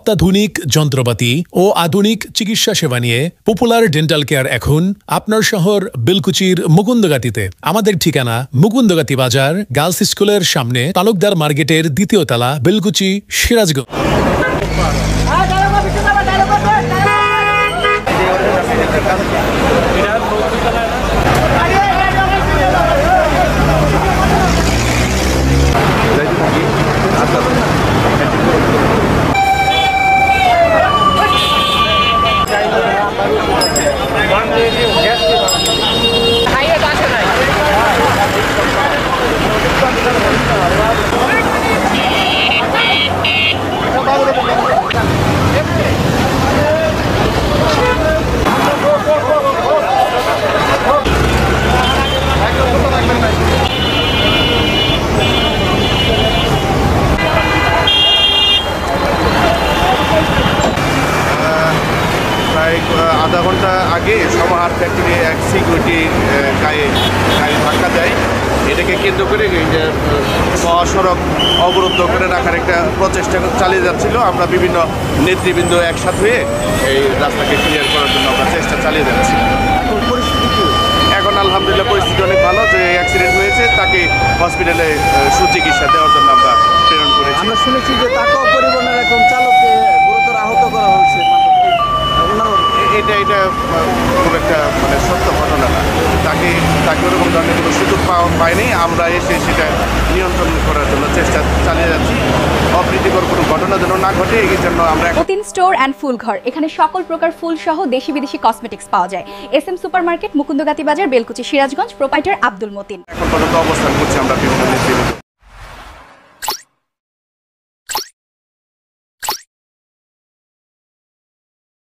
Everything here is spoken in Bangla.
অত্যাধুনিক যন্ত্রপাতি ও আধুনিক চিকিৎসা সেবা নিয়ে পপুলার ডেন্টাল কেয়ার এখন আপনার শহর বেলকুচির মুকুন্দগাতিতে। আমাদের ঠিকানা মুকুন্দগাতি বাজার, গার্লস স্কুলের সামনে, তালুকদার মার্কেটের দ্বিতীয় তলা, বেলকুচি, সিরাজগঞ্জ। আধা ঘন্টা আগে সমাহার ফ্যাক্টরি এক সিকিউরিটি গায়ে ধাক্কা দেয়। এটাকে কেন্দ্র করে মহাসড়ক অবরুদ্ধ করে রাখার একটা প্রচেষ্টা চালিয়ে যাচ্ছিল। আমরা বিভিন্ন নেতৃবৃন্দ একসাথে হয়ে এই রাস্তাকে ক্লিয়ার করার জন্য আমরা চেষ্টা চালিয়ে যাচ্ছি। এখন আলহামদুলিল্লাহ পরিস্থিতি অনেক ভালো। যে অ্যাক্সিডেন্ট হয়েছে তাকে হসপিটালে সুচিকিৎসা দেওয়ার জন্য আমরা প্রেরণ করেছি। আমরা শুনেছি যে তাকেও পরিবহনের এখন চালককে গুরুতর আহত করা হয়েছে। এটা খুব একটা সত্য ঘটনা না। তাকে ওরকম ধরনের কোনো সুযোগ পায়নি। আমরা এসে সেটা নিয়ন্ত্রণ করার জন্য চেষ্টা চালিয়ে যাচ্ছি। অপ্রীতিকর কোনো ঘটনা যেন না ঘটে এই জন্য আমরা মতিন স্টোর অ্যান্ড ফুল ঘর, এখানে সকল প্রকার ফুল সহ দেশি বিদেশি কসমেটিক্স পাওয়া যায়। SM সুপার মার্কেট, মুকুন্দগাতি বাজার, বেলকুচি, সিরাজগঞ্জ। প্রোপাইটার আব্দুল মতিন। এখন পর্যন্ত অবস্থান করছি আমরা বিভিন্ন